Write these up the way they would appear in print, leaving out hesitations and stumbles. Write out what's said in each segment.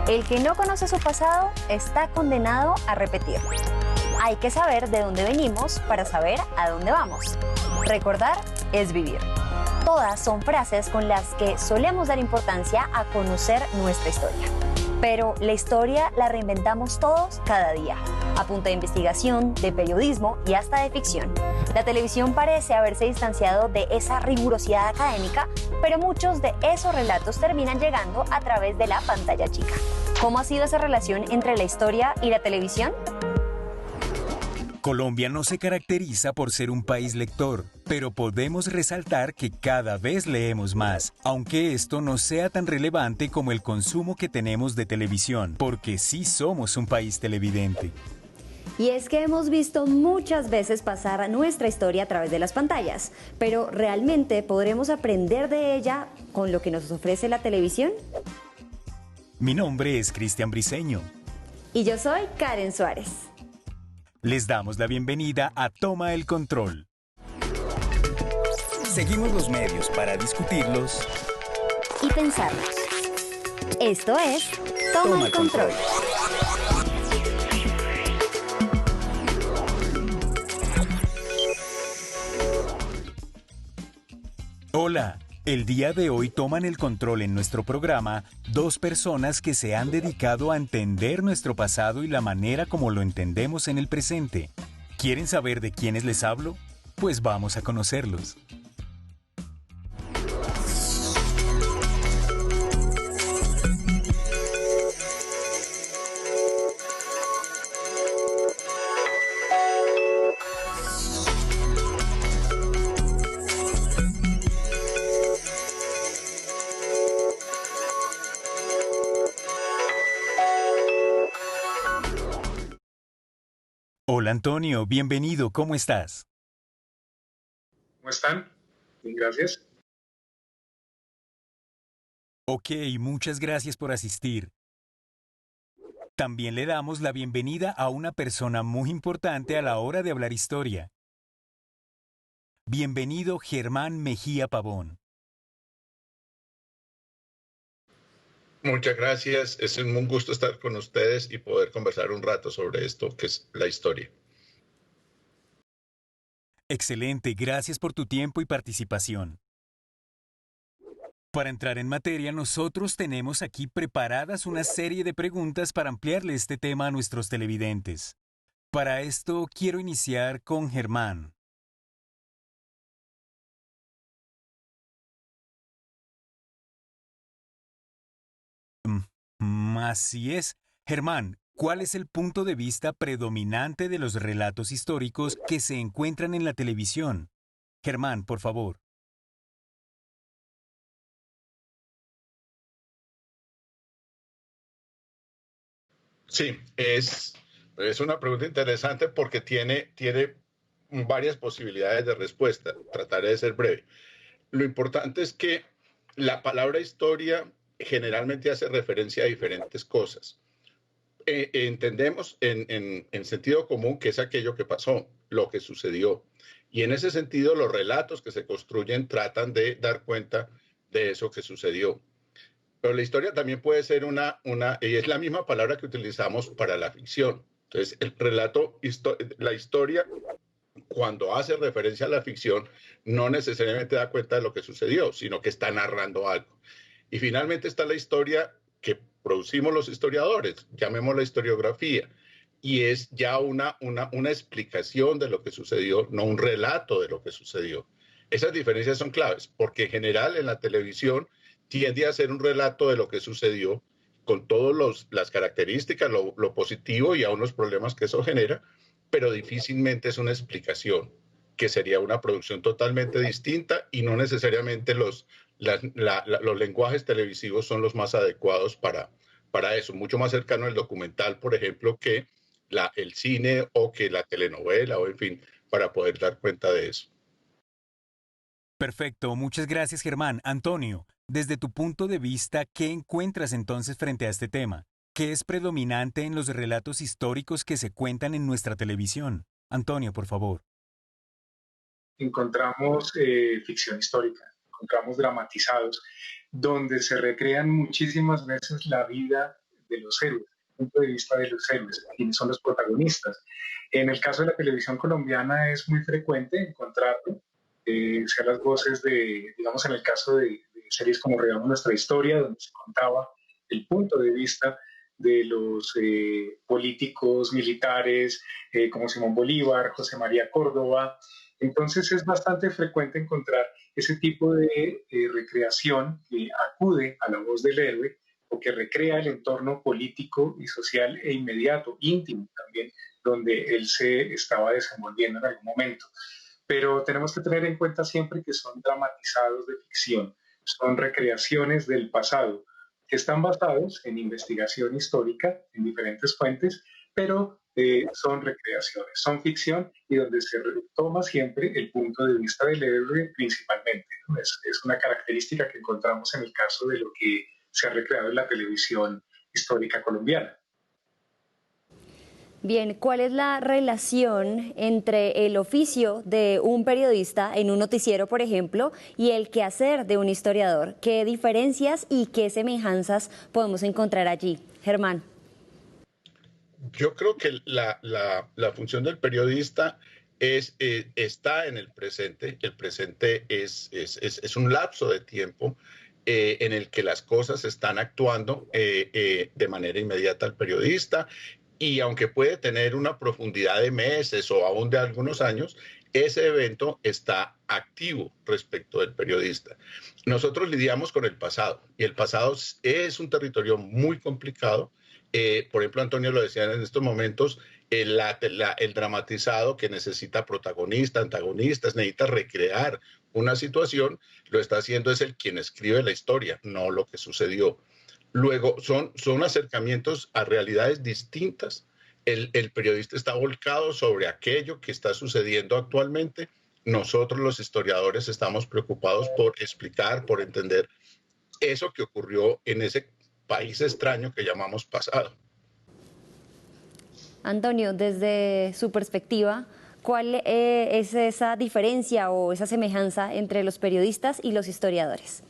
El que no conoce su pasado está condenado a repetirlo. Hay que saber de dónde venimos para saber a dónde vamos. Recordar es vivir. Todas son frases con las que solemos dar importancia a conocer nuestra historia. Pero la historia la reinventamos todos cada día, a punta de investigación, de periodismo y hasta de ficción. La televisión parece haberse distanciado de esa rigurosidad académica, pero muchos de esos relatos terminan llegando a través de la pantalla chica. ¿Cómo ha sido esa relación entre la historia y la televisión? Colombia no se caracteriza por ser un país lector, pero podemos resaltar que cada vez leemos más, aunque esto no sea tan relevante como el consumo que tenemos de televisión, porque sí somos un país televidente. Y es que hemos visto muchas veces pasar nuestra historia a través de las pantallas, pero ¿realmente podremos aprender de ella con lo que nos ofrece la televisión? Mi nombre es Cristian Briceño. Y yo soy Karen Suárez. Les damos la bienvenida a Toma el Control. Seguimos los medios para discutirlos y pensarlos. Esto es Toma el Control. Hola, el día de hoy toman el control en nuestro programa dos personas que se han dedicado a entender nuestro pasado y la manera como lo entendemos en el presente. ¿Quieren saber de quiénes les hablo? Pues vamos a conocerlos. Hola Antonio, bienvenido, ¿cómo estás? ¿Cómo están? Bien, gracias. Ok, muchas gracias por asistir. También le damos la bienvenida a una persona muy importante a la hora de hablar historia. Bienvenido Germán Mejía Pavón. Muchas gracias, es un gusto estar con ustedes y poder conversar un rato sobre esto que es la historia. Excelente, gracias por tu tiempo y participación. Para entrar en materia, nosotros tenemos aquí preparadas una serie de preguntas para ampliarle este tema a nuestros televidentes. Para esto, quiero iniciar con Germán. Así es. Germán, ¿cuál es el punto de vista predominante de los relatos históricos que se encuentran en la televisión? Germán, por favor. Sí, es una pregunta interesante porque tiene varias posibilidades de respuesta. Trataré de ser breve. Lo importante es que la palabra historia generalmente hace referencia a diferentes cosas. Entendemos en sentido común que es aquello que pasó, lo que sucedió. Y en ese sentido, los relatos que se construyen tratan de dar cuenta de eso que sucedió. Pero la historia también puede ser y es la misma palabra que utilizamos para la ficción. Entonces, el relato, la historia, cuando hace referencia a la ficción, no necesariamente da cuenta de lo que sucedió, sino que está narrando algo. Y finalmente está la historia que producimos los historiadores, llamémosla historiografía, y es ya una explicación de lo que sucedió, no un relato de lo que sucedió. Esas diferencias son claves, porque en general en la televisión tiende a ser un relato de lo que sucedió, con todas las características, lo positivo y aún los problemas que eso genera, pero difícilmente es una explicación, que sería una producción totalmente distinta y no necesariamente los lenguajes televisivos son los más adecuados para eso, mucho más cercano al documental, por ejemplo, que el cine o que la telenovela, o en fin, para poder dar cuenta de eso. Perfecto, muchas gracias Germán. Antonio, desde tu punto de vista, ¿qué encuentras entonces frente a este tema? ¿Qué es predominante en los relatos históricos que se cuentan en nuestra televisión? Antonio, por favor. Encontramos ficción histórica, encontramos dramatizados, donde se recrean muchísimas veces la vida de los héroes, punto de vista de los héroes, quienes son los protagonistas. En el caso de la televisión colombiana es muy frecuente encontrarlo, sea las voces de, digamos, en el caso de series como Revivamos Nuestra Historia, donde se contaba el punto de vista de los políticos militares como Simón Bolívar, José María Córdoba. Entonces es bastante frecuente encontrar ese tipo de recreación que acude a la voz del héroe o que recrea el entorno político y social e inmediato, íntimo también, donde él se estaba desenvolviendo en algún momento. Pero tenemos que tener en cuenta siempre que son dramatizados de ficción, son recreaciones del pasado, que están basados en investigación histórica en diferentes fuentes, pero son recreaciones, son ficción y donde se retoma siempre el punto de vista del héroe principalmente, ¿no? Es una característica que encontramos en el caso de lo que se ha recreado en la televisión histórica colombiana. Bien, ¿cuál es la relación entre el oficio de un periodista en un noticiero, por ejemplo, y el quehacer de un historiador? ¿Qué diferencias y qué semejanzas podemos encontrar allí? Germán. Yo creo que la función del periodista está en el presente. El presente es un lapso de tiempo en el que las cosas están actuando de manera inmediata al periodista. Y aunque puede tener una profundidad de meses o aún de algunos años, ese evento está activo respecto del periodista. Nosotros lidiamos con el pasado y el pasado es un territorio muy complicado. Por ejemplo, Antonio lo decía en estos momentos, el dramatizado que necesita protagonistas, antagonistas, necesita recrear una situación, lo está haciendo es quien escribe la historia, no lo que sucedió. Luego, son acercamientos a realidades distintas. El periodista está volcado sobre aquello que está sucediendo actualmente. Nosotros, los historiadores, estamos preocupados por explicar, por entender eso que ocurrió en ese país extraño que llamamos pasado. Antonio, desde su perspectiva, ¿cuál es esa diferencia o esa semejanza entre los periodistas y los historiadores?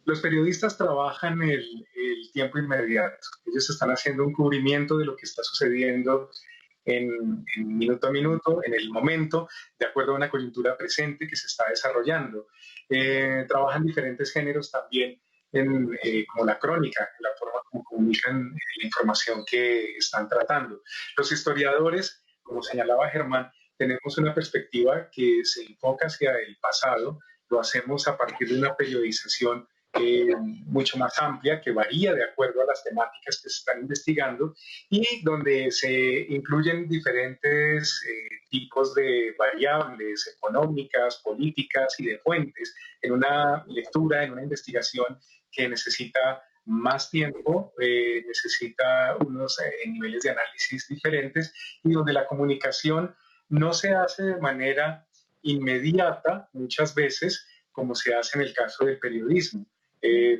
Los periodistas trabajan el tiempo inmediato. Ellos están haciendo un cubrimiento de lo que está sucediendo en minuto a minuto, en el momento, de acuerdo a una coyuntura presente que se está desarrollando. Trabajan diferentes géneros también, como la crónica, la forma como comunican la información que están tratando. Los historiadores, como señalaba Germán, tenemos una perspectiva que se enfoca hacia el pasado, lo hacemos a partir de una periodización mucho más amplia, que varía de acuerdo a las temáticas que se están investigando y donde se incluyen diferentes tipos de variables económicas, políticas y de fuentes en una lectura, en una investigación que necesita más tiempo, necesita unos niveles de análisis diferentes y donde la comunicación no se hace de manera inmediata muchas veces como se hace en el caso del periodismo.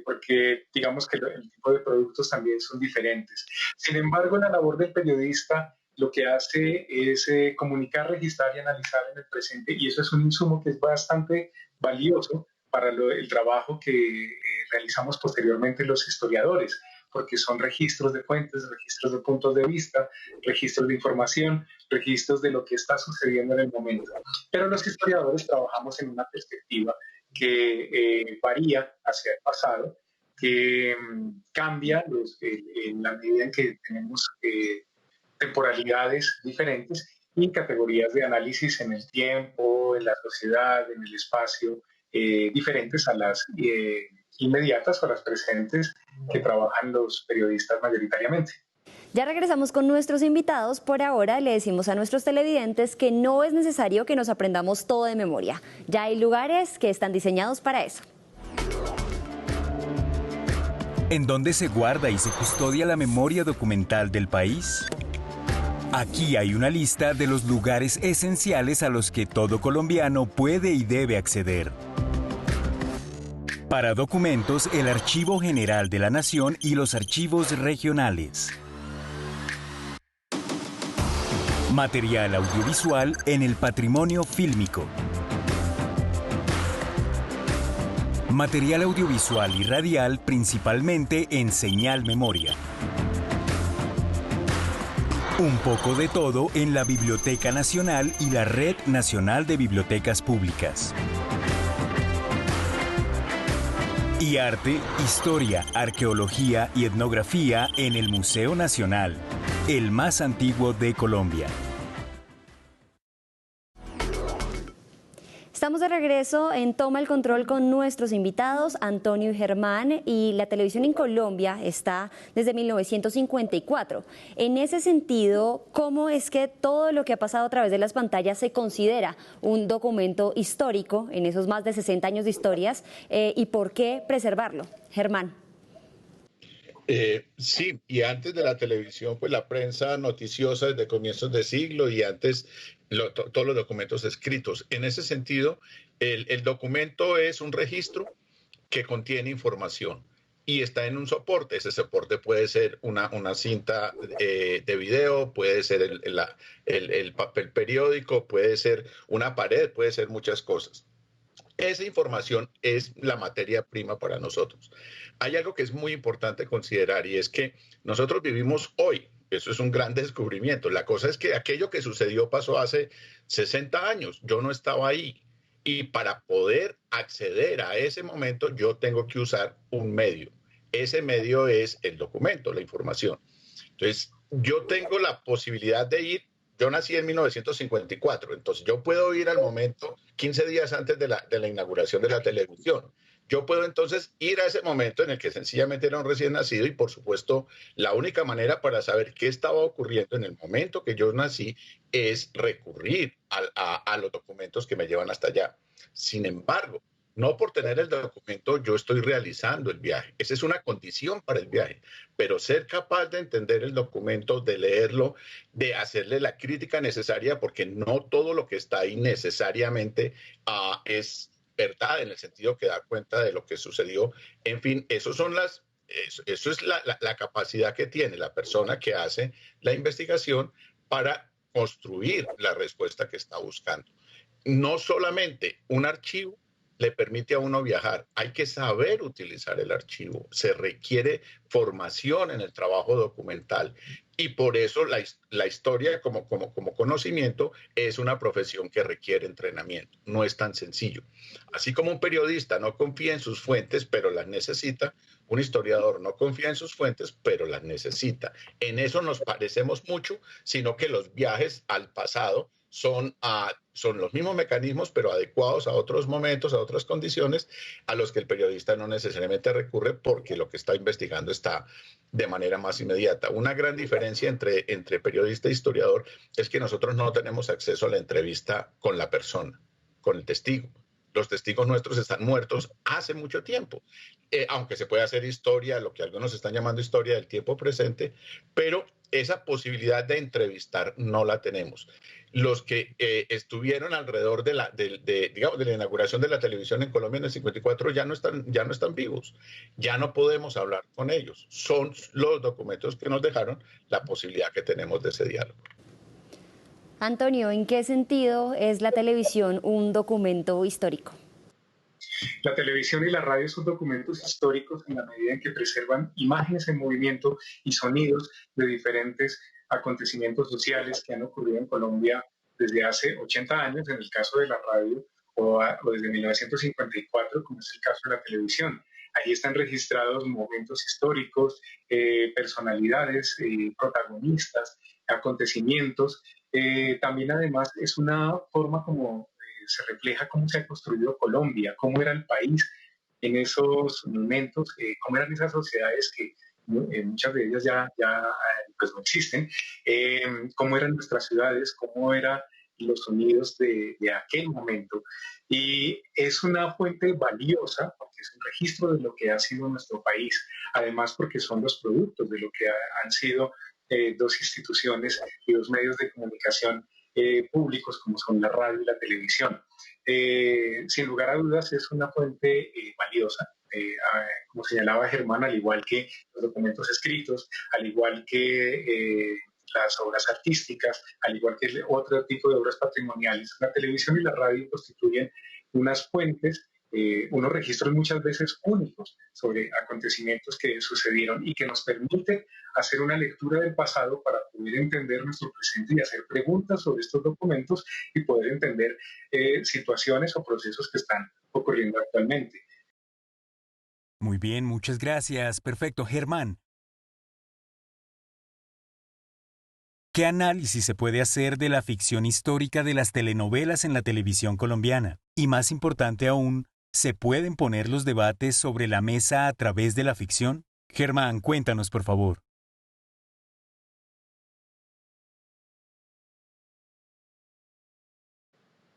Porque digamos que el tipo de productos también son diferentes. Sin embargo, la labor del periodista lo que hace es comunicar, registrar y analizar en el presente, y eso es un insumo que es bastante valioso para el trabajo que realizamos posteriormente los historiadores, porque son registros de fuentes, registros de puntos de vista, registros de información, registros de lo que está sucediendo en el momento. Pero los historiadores trabajamos en una perspectiva que varía hacia el pasado, que cambia en la medida en que tenemos temporalidades diferentes y categorías de análisis en el tiempo, en la sociedad, en el espacio, diferentes a las inmediatas o a las presentes que trabajan los periodistas mayoritariamente. Ya regresamos con nuestros invitados. Por ahora le decimos a nuestros televidentes que no es necesario que nos aprendamos todo de memoria. Ya hay lugares que están diseñados para eso. ¿En dónde se guarda y se custodia la memoria documental del país? Aquí hay una lista de los lugares esenciales a los que todo colombiano puede y debe acceder. Para documentos, el Archivo General de la Nación y los archivos regionales. Material audiovisual en el patrimonio fílmico. Material audiovisual y radial principalmente en señal memoria. Un poco de todo en la Biblioteca Nacional y la Red Nacional de Bibliotecas Públicas. Y arte, historia, arqueología y etnografía en el Museo Nacional, el más antiguo de Colombia. Estamos de regreso en Toma el Control con nuestros invitados, Antonio y Germán, y la televisión en Colombia está desde 1954. En ese sentido, ¿cómo es que todo lo que ha pasado a través de las pantallas se considera un documento histórico en esos más de 60 años de historias y por qué preservarlo? Germán. Sí, y antes de la televisión, pues la prensa noticiosa desde comienzos de siglo y antes todos los documentos escritos. En ese sentido, el documento es un registro que contiene información y está en un soporte. Ese soporte puede ser una cinta de video, puede ser el papel periódico, puede ser una pared, puede ser muchas cosas. Esa información es la materia prima para nosotros. Hay algo que es muy importante considerar y es que nosotros vivimos hoy. Eso es un gran descubrimiento. La cosa es que aquello que sucedió pasó hace 60 años. Yo no estaba ahí. Y para poder acceder a ese momento, yo tengo que usar un medio. Ese medio es el documento, la información. Entonces, yo tengo la posibilidad de ir. Yo nací en 1954, entonces yo puedo ir al momento 15 días antes de la inauguración de la televisión. Yo puedo entonces ir a ese momento en el que sencillamente era un recién nacido y por supuesto la única manera para saber qué estaba ocurriendo en el momento que yo nací es recurrir a los documentos que me llevan hasta allá. Sin embargo, no por tener el documento yo estoy realizando el viaje. Esa es una condición para el viaje. Pero ser capaz de entender el documento, de leerlo, de hacerle la crítica necesaria, porque no todo lo que está ahí necesariamente es verdad en el sentido que da cuenta de lo que sucedió. En fin, eso es la capacidad que tiene la persona que hace la investigación para construir la respuesta que está buscando. No solamente un archivo le permite a uno viajar, hay que saber utilizar el archivo, se requiere formación en el trabajo documental y por eso la historia como conocimiento es una profesión que requiere entrenamiento, no es tan sencillo. Así como un periodista no confía en sus fuentes, pero las necesita, un historiador no confía en sus fuentes, pero las necesita. En eso nos parecemos mucho, sino que los viajes al pasado son los mismos mecanismos, pero adecuados a otros momentos, a otras condiciones, a los que el periodista no necesariamente recurre porque lo que está investigando está de manera más inmediata. Una gran diferencia entre periodista e historiador es que nosotros no tenemos acceso a la entrevista con la persona, con el testigo. Los testigos nuestros están muertos hace mucho tiempo, aunque se puede hacer historia, lo que algunos están llamando historia del tiempo presente, pero esa posibilidad de entrevistar no la tenemos. Los que estuvieron alrededor de la inauguración de la televisión en Colombia en el 54 ya no están vivos, ya no podemos hablar con ellos. Son los documentos que nos dejaron la posibilidad que tenemos de ese diálogo. Antonio, ¿en qué sentido es la televisión un documento histórico? La televisión y la radio son documentos históricos en la medida en que preservan imágenes en movimiento y sonidos de diferentes acontecimientos sociales que han ocurrido en Colombia desde hace 80 años, en el caso de la radio, o desde 1954, como es el caso de la televisión. Ahí están registrados momentos históricos, personalidades, protagonistas, acontecimientos. También además es una forma como se refleja cómo se ha construido Colombia, cómo era el país en esos momentos, cómo eran esas sociedades que muchas de ellas ya pues no existen, cómo eran nuestras ciudades, cómo eran los sonidos de aquel momento. Y es una fuente valiosa porque es un registro de lo que ha sido nuestro país, además porque son los productos de lo que han sido dos instituciones y dos medios de comunicación públicos como son la radio y la televisión. Sin lugar a dudas es una fuente valiosa, como señalaba Germán, al igual que los documentos escritos, al igual que las obras artísticas, al igual que otro tipo de obras patrimoniales. La televisión y la radio constituyen unas fuentes unos registros muchas veces únicos sobre acontecimientos que sucedieron y que nos permite hacer una lectura del pasado para poder entender nuestro presente y hacer preguntas sobre estos documentos y poder entender situaciones o procesos que están ocurriendo actualmente. Muy bien, muchas gracias. Perfecto, Germán. ¿Qué análisis se puede hacer de la ficción histórica de las telenovelas en la televisión colombiana? Y más importante aún, ¿se pueden poner los debates sobre la mesa a través de la ficción? Germán, cuéntanos, por favor.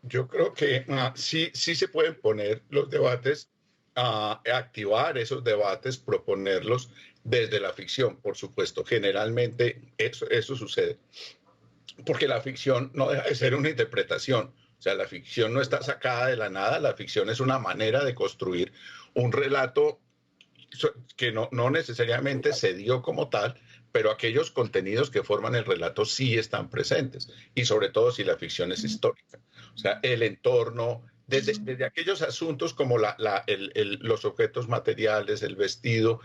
Yo creo que sí se pueden poner los debates, activar esos debates, proponerlos desde la ficción, por supuesto. Generalmente eso sucede, porque la ficción no deja de ser una interpretación. O sea, la ficción no está sacada de la nada, la ficción es una manera de construir un relato que no necesariamente se dio como tal, pero aquellos contenidos que forman el relato sí están presentes, y sobre todo si la ficción es histórica. O sea, el entorno, desde aquellos asuntos como los objetos materiales, el vestido,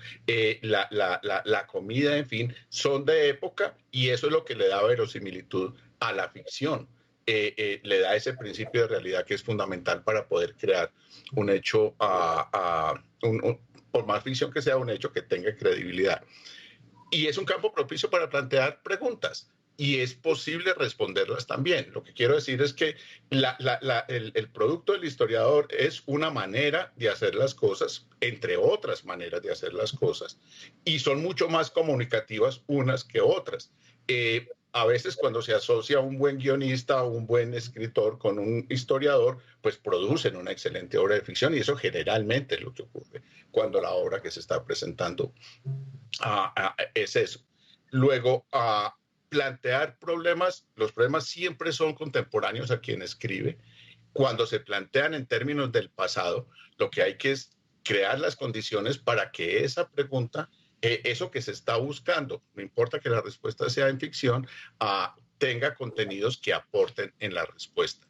la comida, en fin, son de época, y eso es lo que le da verosimilitud a la ficción. Le da ese principio de realidad que es fundamental para poder crear un hecho, por más ficción que sea, un hecho que tenga credibilidad. Y es un campo propicio para plantear preguntas, y es posible responderlas también. Lo que quiero decir es que el producto del historiador es una manera de hacer las cosas, entre otras maneras de hacer las cosas, y son mucho más comunicativas unas que otras. A veces cuando se asocia un buen guionista o un buen escritor con un historiador, pues producen una excelente obra de ficción, y eso generalmente es lo que ocurre cuando la obra que se está presentando es eso. Luego, plantear problemas, los problemas siempre son contemporáneos a quien escribe. Cuando se plantean en términos del pasado, lo que hay que es crear las condiciones para que esa pregunta, eso que se está buscando, no importa que la respuesta sea en ficción, tenga contenidos que aporten en la respuesta.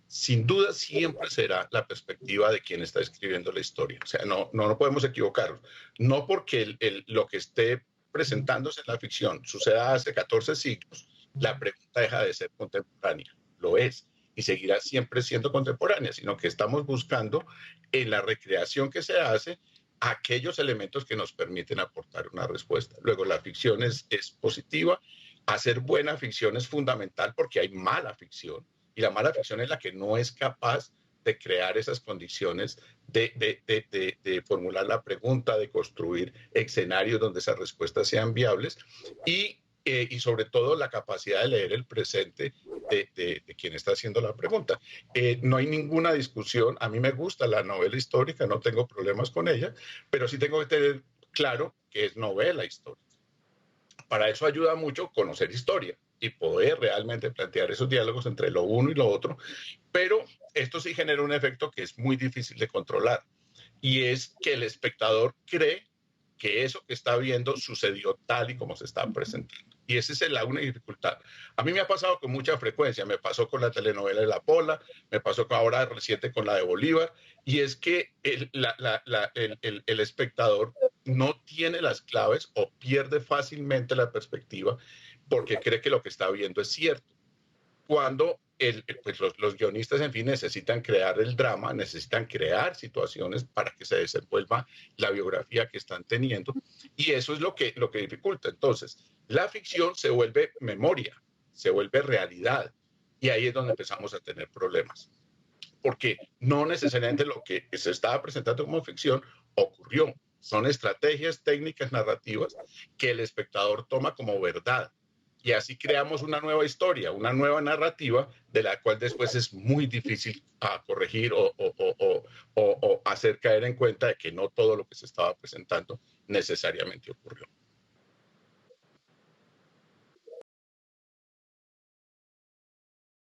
Sin duda siempre será la perspectiva de quien está escribiendo la historia. O sea, no podemos equivocarnos. No porque lo que esté presentándose en la ficción suceda hace 14 siglos, la pregunta deja de ser contemporánea. Lo es, y seguirá siempre siendo contemporánea, sino que estamos buscando en la recreación que se hace aquellos elementos que nos permiten aportar una respuesta. Luego, la ficción es positiva. Hacer buena ficción es fundamental, porque hay mala ficción, y la mala ficción es la que no es capaz de crear esas condiciones de formular la pregunta, de construir escenarios donde esas respuestas sean viables, y sobre todo la capacidad de leer el presente de quien está haciendo la pregunta. No hay ninguna discusión. A mí me gusta la novela histórica, no tengo problemas con ella, pero sí tengo que tener claro que es novela histórica. Para eso ayuda mucho conocer historia y poder realmente plantear esos diálogos entre lo uno y lo otro, pero esto sí genera un efecto que es muy difícil de controlar, y es que el espectador cree que eso que está viendo sucedió tal y como se está presentando. Y esa es la única dificultad. A mí me ha pasado con mucha frecuencia, me pasó con la telenovela de La Pola, me pasó ahora reciente con la de Bolívar, y es que el espectador no tiene las claves o pierde fácilmente la perspectiva porque cree que lo que está viendo es cierto. Cuando pues los guionistas, en fin, necesitan crear el drama, necesitan crear situaciones para que se desenvuelva la biografía que están teniendo, y eso es lo que dificulta. Entonces, la ficción se vuelve memoria, se vuelve realidad, y ahí es donde empezamos a tener problemas, porque no necesariamente lo que se estaba presentando como ficción ocurrió. Son estrategias técnicas narrativas que el espectador toma como verdad. Y así creamos una nueva historia, una nueva narrativa, de la cual después es muy difícil corregir o hacer caer en cuenta de que no todo lo que se estaba presentando necesariamente ocurrió.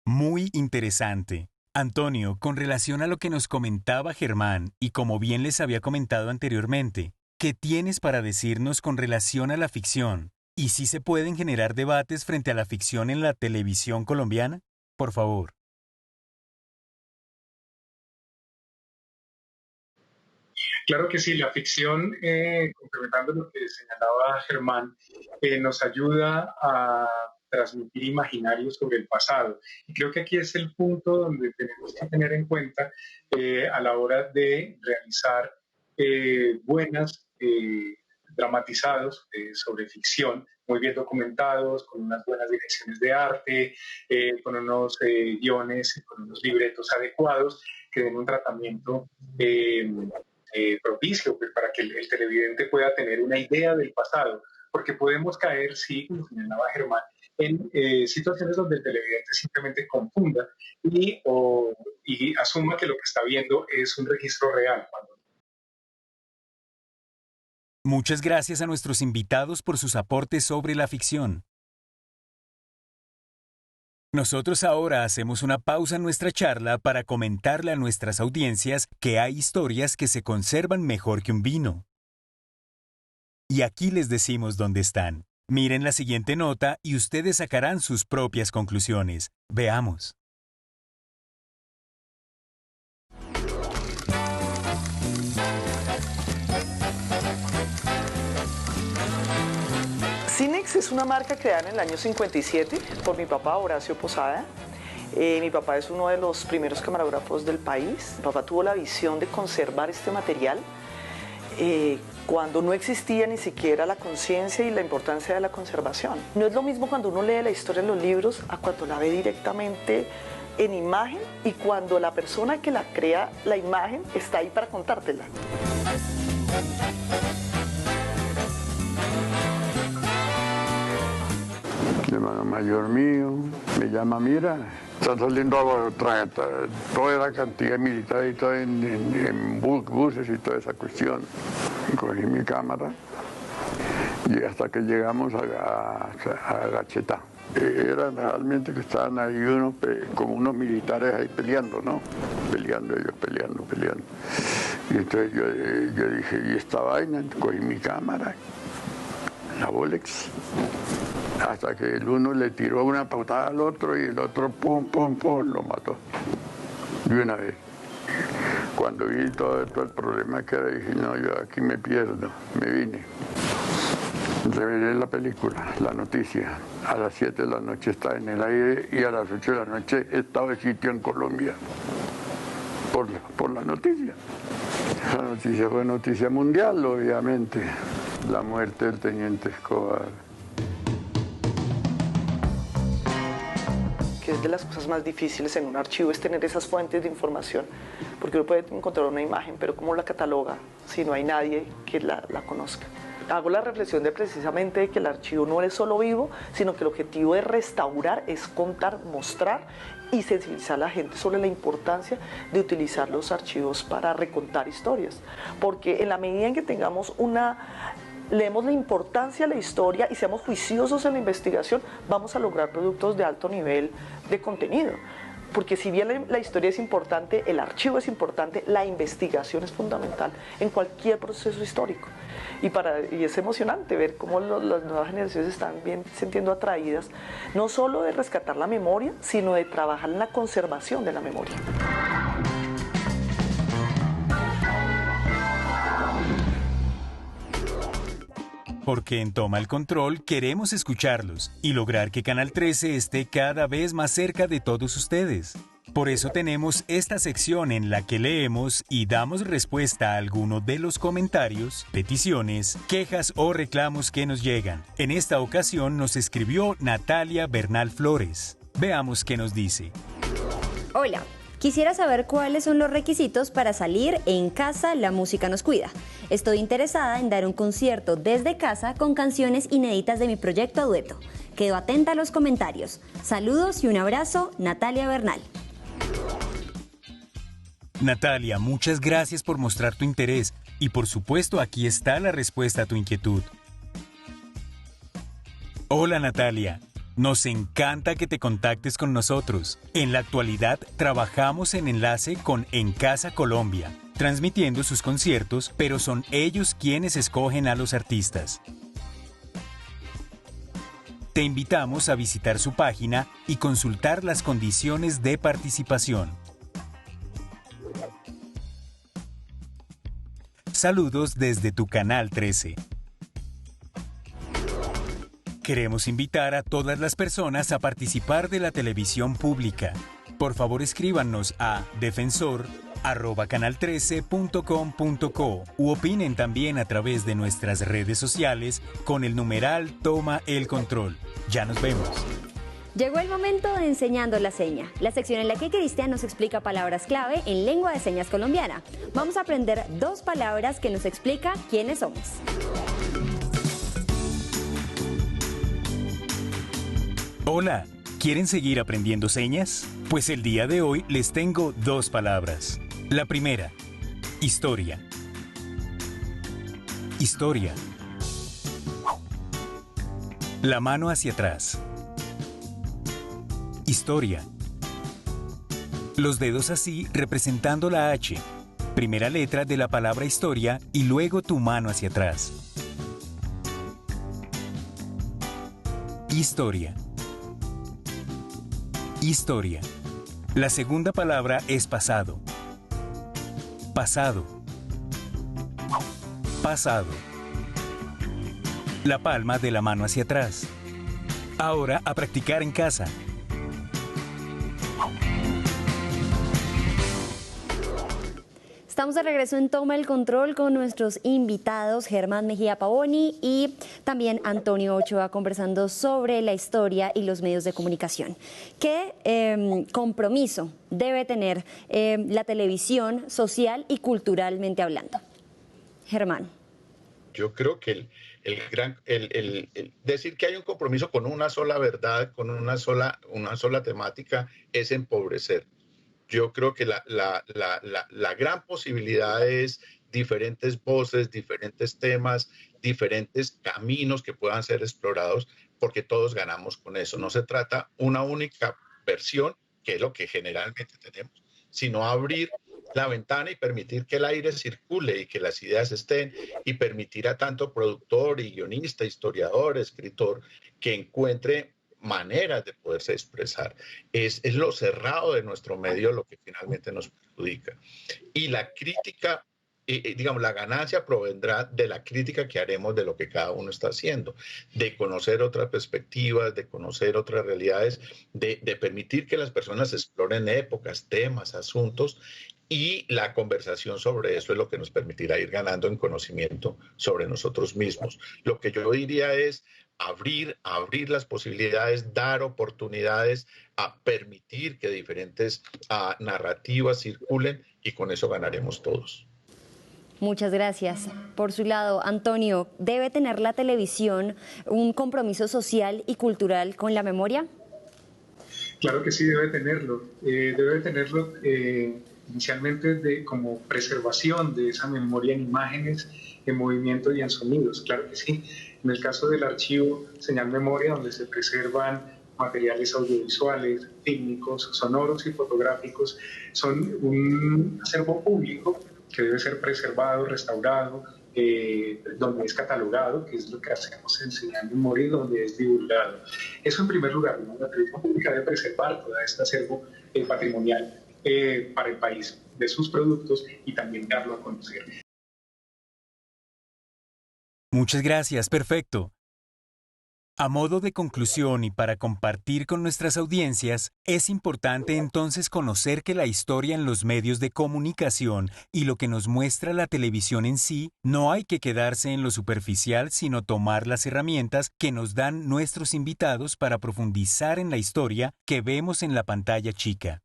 Muy interesante. Antonio, con relación a lo que nos comentaba Germán, y como bien les había comentado anteriormente, ¿qué tienes para decirnos con relación a la ficción? ¿Y si se pueden generar debates frente a la ficción en la televisión colombiana? Por favor. Claro que sí, la ficción, complementando lo que señalaba Germán, nos ayuda a transmitir imaginarios sobre el pasado. Y creo que aquí es el punto donde tenemos que tener en cuenta a la hora de realizar buenas dramatizados sobre ficción, muy bien documentados, con unas buenas direcciones de arte, con unos guiones y con unos libretos adecuados que den un tratamiento propicio pues, para que el televidente pueda tener una idea del pasado, porque podemos caer, sí, como señalaba Germán, en situaciones donde el televidente simplemente confunda y asuma que lo que está viendo es un registro real. Muchas gracias a nuestros invitados por sus aportes sobre la ficción. Nosotros ahora hacemos una pausa en nuestra charla para comentarle a nuestras audiencias que hay historias que se conservan mejor que un vino. Y aquí les decimos dónde están. Miren la siguiente nota y ustedes sacarán sus propias conclusiones. Veamos. Cinex es una marca creada en el año 57 por mi papá, Horacio Posada. Mi papá es uno de los primeros camarógrafos del país. Mi papá tuvo la visión de conservar este material cuando no existía ni siquiera la conciencia y la importancia de la conservación. No es lo mismo cuando uno lee la historia en los libros a cuando la ve directamente en imagen y cuando la persona que la crea la imagen está ahí para contártela. El hermano mayor mío me llama, mira, están saliendo toda la cantidad de militares y todo en buses y toda esa cuestión. Y cogí mi cámara y hasta que llegamos a Gachetá. Eran realmente que estaban ahí como unos militares ahí peleando, ¿no? Peleando. Y entonces yo dije, ¿y esta vaina? Cogí mi cámara, la Bolex. Hasta que el uno le tiró una patada al otro y el otro pum, lo mató. De una vez. Cuando vi todo el problema que era, dije, no, yo aquí me pierdo, me vine. Revelé la película, la noticia. A las 7 de la noche está en el aire y a las 8 de la noche estaba de sitio en Colombia. Por la noticia. La noticia fue noticia mundial, obviamente. La muerte del teniente Escobar. Que es de las cosas más difíciles en un archivo, es tener esas fuentes de información, porque uno puede encontrar una imagen, pero ¿cómo la cataloga si no hay nadie que la conozca? Hago la reflexión de precisamente que el archivo no es solo vivo, sino que el objetivo de restaurar es contar, mostrar y sensibilizar a la gente sobre la importancia de utilizar los archivos para recontar historias, porque en la medida en que tengamos leemos la importancia de la historia y seamos juiciosos en la investigación, vamos a lograr productos de alto nivel de contenido. Porque si bien la historia es importante, el archivo es importante, la investigación es fundamental en cualquier proceso histórico. Y es emocionante ver cómo las nuevas generaciones están bien sintiendo atraídas, no solo de rescatar la memoria, sino de trabajar en la conservación de la memoria. Porque en Toma el Control queremos escucharlos y lograr que Canal 13 esté cada vez más cerca de todos ustedes. Por eso tenemos esta sección en la que leemos y damos respuesta a algunos de los comentarios, peticiones, quejas o reclamos que nos llegan. En esta ocasión nos escribió Natalia Bernal Flores. Veamos qué nos dice. Hola. Quisiera saber cuáles son los requisitos para salir En Casa la Música Nos Cuida. Estoy interesada en dar un concierto desde casa con canciones inéditas de mi proyecto a dueto. Quedo atenta a los comentarios. Saludos y un abrazo, Natalia Bernal. Natalia, muchas gracias por mostrar tu interés y por supuesto aquí está la respuesta a tu inquietud. Hola Natalia. Nos encanta que te contactes con nosotros. En la actualidad trabajamos en enlace con En Casa Colombia, transmitiendo sus conciertos, pero son ellos quienes escogen a los artistas. Te invitamos a visitar su página y consultar las condiciones de participación. Saludos desde tu canal 13. Queremos invitar a todas las personas a participar de la televisión pública. Por favor, escríbanos a defensor@canal13.com.co u opinen también a través de nuestras redes sociales con el numeral Toma el Control. Ya nos vemos. Llegó el momento de Enseñando la Seña, la sección en la que Cristian nos explica palabras clave en lengua de señas colombiana. Vamos a aprender 2 palabras que nos explica quiénes somos. Hola, ¿quieren seguir aprendiendo señas? Pues el día de hoy les tengo 2 palabras. La primera, historia. Historia. La mano hacia atrás. Historia. Los dedos así representando la H. Primera letra de la palabra historia y luego tu mano hacia atrás. Historia. Historia. La segunda palabra es pasado. Pasado. Pasado. La palma de la mano hacia atrás. Ahora a practicar en casa. Estamos de regreso en Toma el Control con nuestros invitados Germán Mejía Pavoni y también Antonio Ochoa conversando sobre la historia y los medios de comunicación. ¿Qué compromiso debe tener la televisión social y culturalmente hablando? Germán. Yo creo que el decir que hay un compromiso con una sola verdad, con una sola temática, es empobrecer. Yo creo que la gran posibilidad es diferentes voces, diferentes temas, diferentes caminos que puedan ser explorados, porque todos ganamos con eso. No se trata una única versión, que es lo que generalmente tenemos, sino abrir la ventana y permitir que el aire circule y que las ideas estén, y permitir a tanto productor y guionista, historiador, escritor, que encuentre maneras de poderse expresar. Es lo cerrado de nuestro medio lo que finalmente nos perjudica. Y la crítica, digamos, la ganancia provendrá de la crítica que haremos de lo que cada uno está haciendo, de conocer otras perspectivas, de conocer otras realidades, de permitir que las personas exploren épocas, temas, asuntos, y la conversación sobre eso es lo que nos permitirá ir ganando en conocimiento sobre nosotros mismos. Lo que yo diría es abrir las posibilidades, dar oportunidades, a permitir que diferentes narrativas circulen, y con eso ganaremos todos. Muchas gracias. Por su lado, Antonio, ¿debe tener la televisión un compromiso social y cultural con la memoria? Claro que sí, debe tenerlo. Debe tenerlo inicialmente como preservación de esa memoria en imágenes, en movimiento y en sonidos. Claro que sí. En el caso del archivo Señal Memoria, donde se preservan materiales audiovisuales, fílmicos, sonoros y fotográficos, son un acervo público que debe ser preservado, restaurado, donde es catalogado, que es lo que hacemos en Señal Memoria, y donde es divulgado. Eso en primer lugar, ¿no? La televisión pública debe preservar todo este acervo patrimonial para el país, de sus productos, y también darlo a conocer. Muchas gracias, perfecto. A modo de conclusión y para compartir con nuestras audiencias, es importante entonces conocer que la historia en los medios de comunicación y lo que nos muestra la televisión en sí, no hay que quedarse en lo superficial, sino tomar las herramientas que nos dan nuestros invitados para profundizar en la historia que vemos en la pantalla chica.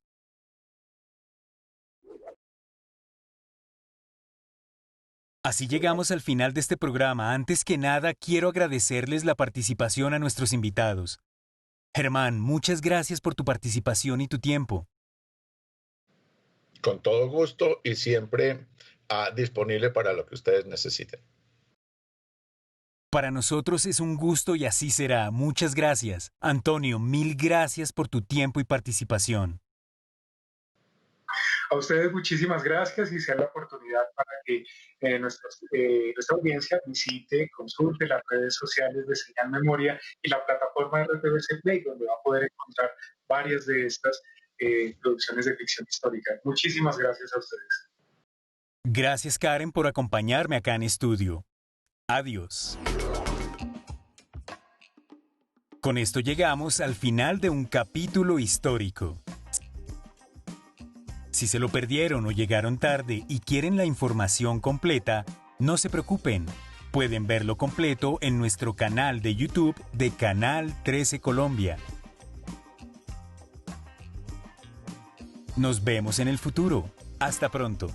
Así llegamos al final de este programa. Antes que nada, quiero agradecerles la participación a nuestros invitados. Germán, muchas gracias por tu participación y tu tiempo. Con todo gusto y siempre disponible para lo que ustedes necesiten. Para nosotros es un gusto y así será. Muchas gracias. Antonio, mil gracias por tu tiempo y participación. A ustedes muchísimas gracias, y sea la oportunidad para que nuestra audiencia visite, consulte las redes sociales de Señal Memoria y la plataforma de RTVC Play, donde va a poder encontrar varias de estas producciones de ficción histórica. Muchísimas gracias a ustedes. Gracias, Karen, por acompañarme acá en estudio. Adiós. Con esto llegamos al final de un capítulo histórico. Si se lo perdieron o llegaron tarde y quieren la información completa, no se preocupen. Pueden verlo completo en nuestro canal de YouTube de Canal 13 Colombia. Nos vemos en el futuro. Hasta pronto.